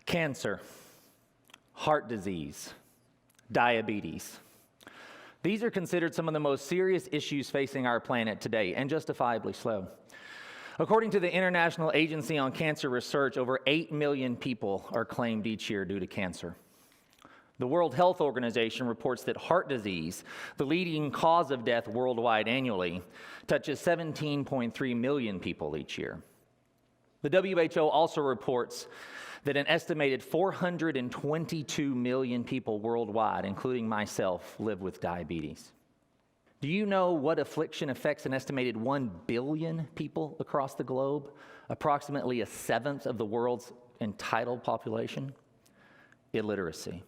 Cancer, heart disease, diabetes. These are considered some of the most serious issues facing our planet today, and justifiably so. According to the International Agency on Cancer Research, over 8 million people are claimed each year due to cancer. The World Health Organization reports that heart disease, the leading cause of death worldwide annually, touches 17.3 million people each year. The WHO also reports that an estimated 422 million people worldwide, including myself, live with diabetes. Do you know what affliction affects an estimated 1 billion people across the globe, approximately a seventh of the world's entitled population? Illiteracy.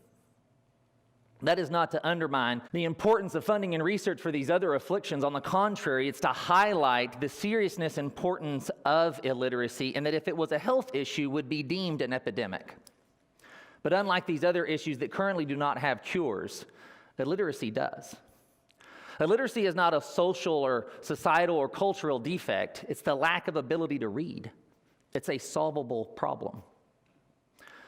That is not to undermine the importance of funding and research for these other afflictions. On the contrary, it's to highlight the seriousness and importance of illiteracy, and that if it was a health issue, would be deemed an epidemic. But unlike these other issues that currently do not have cures, illiteracy does. Illiteracy is not a social or societal or cultural defect. It's the lack of ability to read. It's a solvable problem.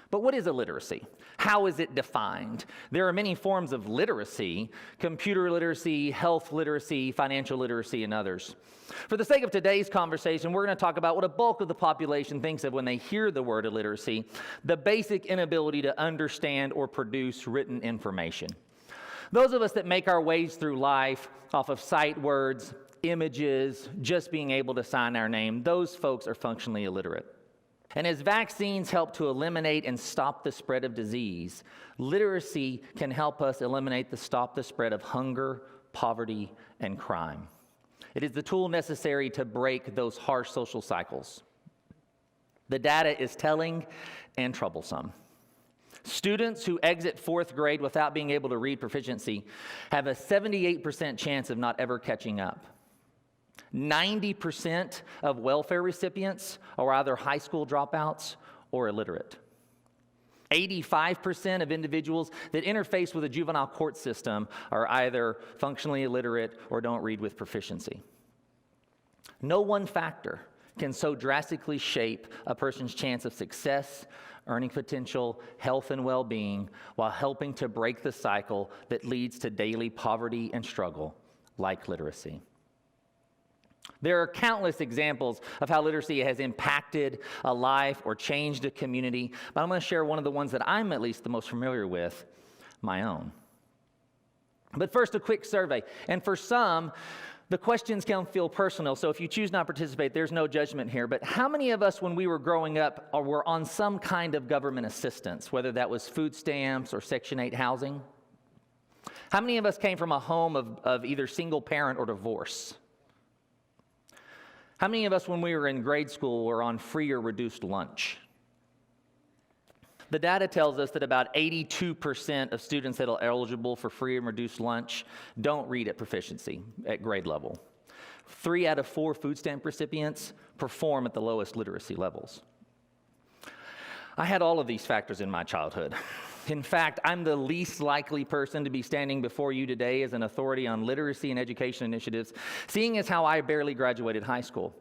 But what is illiteracy? How is it defined? There are many forms of literacy: computer literacy, health literacy, financial literacy, and others. For the sake of today's conversation, we're going to talk about what a bulk of the population thinks of when they hear the word illiteracy: the basic inability to understand or produce written information. Those of us that make our ways through life off of sight words, images, just being able to sign our name, those folks are functionally illiterate. And as vaccines help to eliminate and stop the spread of disease, literacy can help us stop the spread of hunger, poverty, and crime. It is the tool necessary to break those harsh social cycles. The data is telling and troublesome. Students who exit fourth grade without being able to read proficiency have a 78% chance of not ever catching up. 90% of welfare recipients are either high school dropouts or illiterate. 85% of individuals that interface with the juvenile court system are either functionally illiterate or don't read with proficiency. No one factor can so drastically shape a person's chance of success, earning potential, health, and well-being, while helping to break the cycle that leads to daily poverty and struggle, like literacy. There are countless examples of how literacy has impacted a life or changed a community, but I'm going to share one of the ones that I'm at least the most familiar with, my own. But first, a quick survey. And for some, the questions can feel personal, so if you choose not to participate, there's no judgment here. But how many of us, when we were growing up, were on some kind of government assistance, whether that was food stamps or Section 8 housing? How many of us came from a home of either single parent or divorce? How many of us, when we were in grade school, were on free or reduced lunch? The data tells us that about 82% of students that are eligible for free and reduced lunch don't read at proficiency at grade level. 3 out of 4 food stamp recipients perform at the lowest literacy levels. I had all of these factors in my childhood. In fact, I'm the least likely person to be standing before you today as an authority on literacy and education initiatives, seeing as how I barely graduated high school.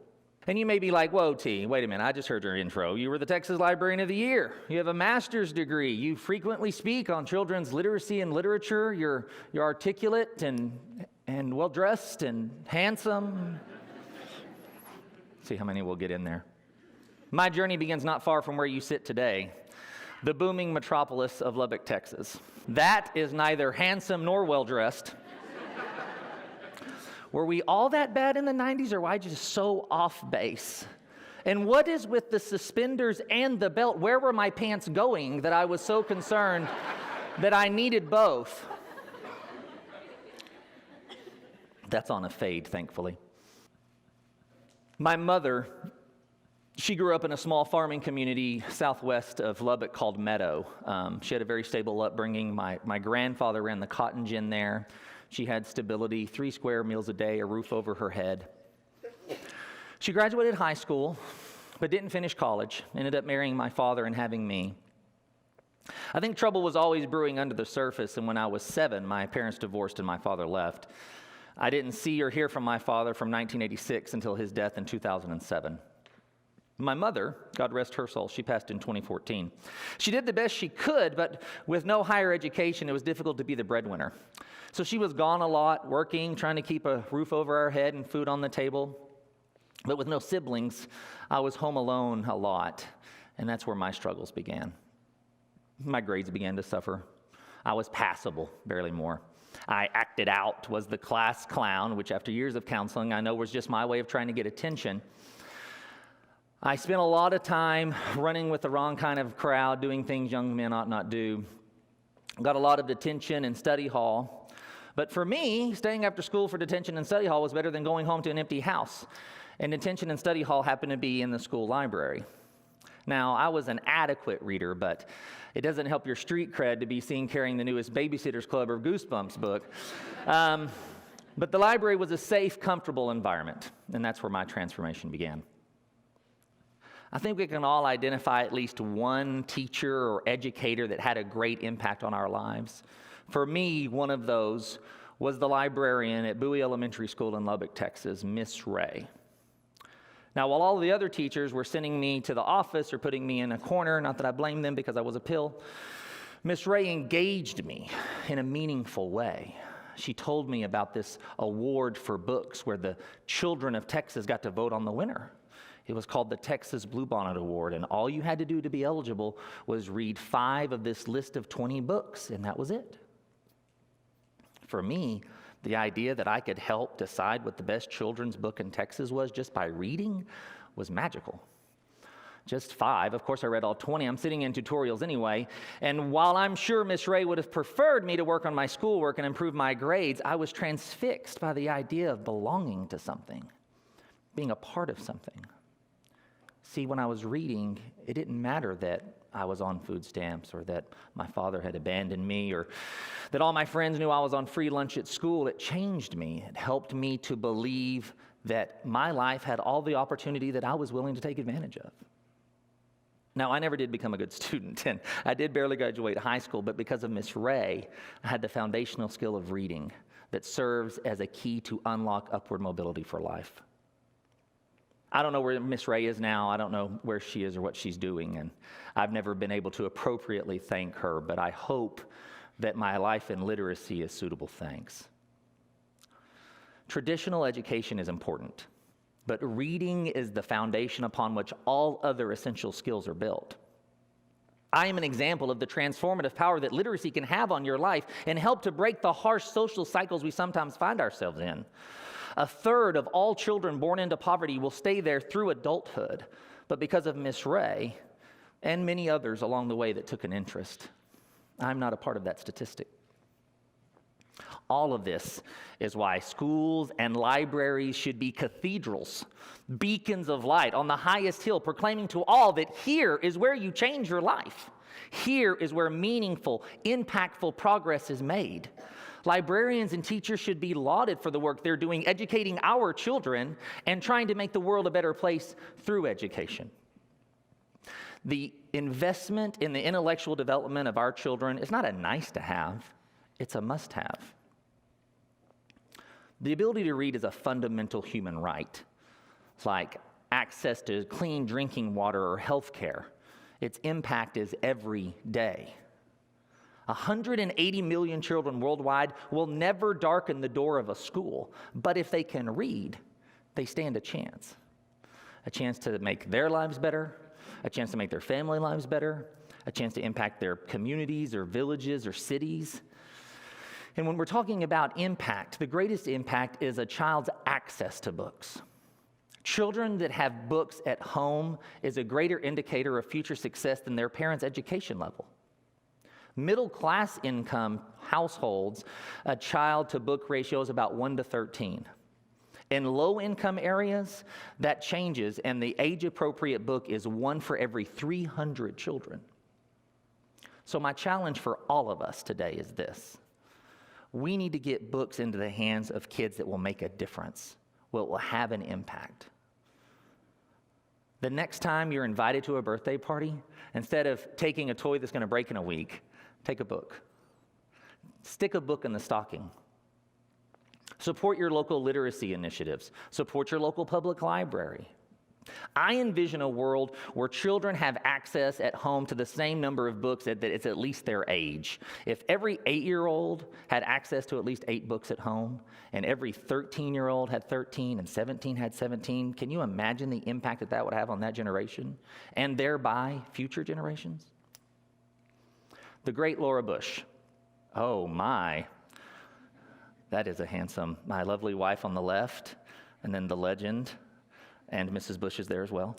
And you may be like, whoa, T, wait a minute, I just heard your intro. You were the Texas Librarian of the Year. You have a master's degree. You frequently speak on children's literacy and literature. You're articulate and well-dressed and handsome. See how many we'll get in there. My journey begins not far from where you sit today, the booming metropolis of Lubbock, Texas. That is neither handsome nor well-dressed. Were we all that bad in the 90s, or were I just so off base? And what is with the suspenders and the belt? Where were my pants going that I was so concerned that I needed both? That's on a fade, thankfully. My mother, she grew up in a small farming community southwest of Lubbock called Meadow. She had a very stable upbringing. My grandfather ran the cotton gin there. She had stability, 3 square meals a day, a roof over her head. She graduated high school, but didn't finish college, ended up marrying my father and having me. I think trouble was always brewing under the surface, and when I was 7, my parents divorced and my father left. I didn't see or hear from my father from 1986 until his death in 2007. My mother, God rest her soul, she passed in 2014. She did the best she could, but with no higher education, it was difficult to be the breadwinner. So she was gone a lot, working, trying to keep a roof over our head and food on the table. But with no siblings, I was home alone a lot, and that's where my struggles began. My grades began to suffer. I was passable, barely more. I acted out, was the class clown, which after years of counseling, I know was just my way of trying to get attention. I spent a lot of time running with the wrong kind of crowd, doing things young men ought not do. Got a lot of detention in study hall. But for me, staying after school for detention and study hall was better than going home to an empty house. And detention and study hall happened to be in the school library. Now, I was an adequate reader, but it doesn't help your street cred to be seen carrying the newest Babysitter's Club or Goosebumps book. But the library was a safe, comfortable environment, and that's where my transformation began. I think we can all identify at least one teacher or educator that had a great impact on our lives. For me, one of those was the librarian at Bowie Elementary School in Lubbock, Texas, Miss Ray. Now, while all of the other teachers were sending me to the office or putting me in a corner, not that I blame them because I was a pill, Miss Ray engaged me in a meaningful way. She told me about this award for books where the children of Texas got to vote on the winner. It was called the Texas Bluebonnet Award, and all you had to do to be eligible was read 5 of this list of 20 books, and that was it. For me, the idea that I could help decide what the best children's book in Texas was just by reading was magical. Just 5. Of course, I read all 20. I'm sitting in tutorials anyway. And while I'm sure Miss Ray would have preferred me to work on my schoolwork and improve my grades, I was transfixed by the idea of belonging to something, being a part of something. See, when I was reading, it didn't matter that I was on food stamps or that my father had abandoned me or that all my friends knew I was on free lunch at school. It changed me. It helped me to believe that my life had all the opportunity that I was willing to take advantage of. Now, I never did become a good student, and I did barely graduate high school, but because of Miss Ray, I had the foundational skill of reading that serves as a key to unlock upward mobility for life. I don't know where Miss Ray is now. I don't know where she is or what she's doing, and I've never been able to appropriately thank her, but I hope that my life in literacy is suitable thanks. Traditional education is important, but reading is the foundation upon which all other essential skills are built. I am an example of the transformative power that literacy can have on your life and help to break the harsh social cycles we sometimes find ourselves in. 1/3 of all children born into poverty will stay there through adulthood, but because of Miss Ray and many others along the way that took an interest, I'm not a part of that statistic. All of this is why schools and libraries should be cathedrals, beacons of light on the highest hill, proclaiming to all that here is where you change your life. Here is where meaningful, impactful progress is made. Librarians and teachers should be lauded for the work they're doing, educating our children and trying to make the world a better place through education. The investment in the intellectual development of our children is not a nice to have, it's a must have. The ability to read is a fundamental human right. It's like access to clean drinking water or health care. Its impact is every day. 180 million children worldwide will never darken the door of a school, but if they can read, they stand a chance to make their lives better, a chance to make their family lives better, a chance to impact their communities or villages or cities. And when we're talking about impact, the greatest impact is a child's access to books. Children that have books at home is a greater indicator of future success than their parents' education level. Middle-class income households, a child-to-book ratio is about 1-13. In low-income areas, that changes, and the age-appropriate book is 1 for every 300 children. So my challenge for all of us today is this. We need to get books into the hands of kids that will make a difference, will have an impact. The next time you're invited to a birthday party, instead of taking a toy that's going to break in a week, take a book. Stick a book in the stocking. Support your local literacy initiatives. Support your local public library. I envision a world where children have access at home to the same number of books that it's at least their age. If every 8-year-old had access to at least 8 books at home, and every 13-year-old had 13 and 17 had 17, can you imagine the impact that that would have on that generation and thereby future generations? The great Laura Bush. Oh my, that is a handsome, my lovely wife on the left, and then the legend. And Mrs. Bush is there as well.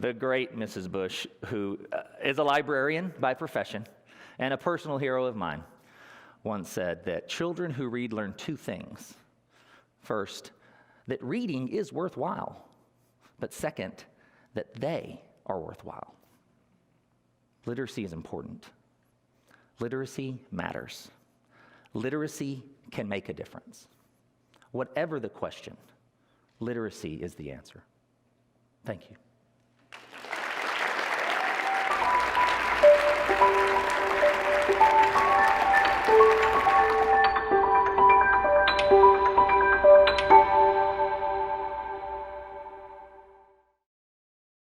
The great Mrs. Bush, who is a librarian by profession and a personal hero of mine, once said that children who read learn 2 things. First, that reading is worthwhile. But second, that they are worthwhile. Literacy is important. Literacy matters. Literacy can make a difference. Whatever the question, literacy is the answer. Thank you.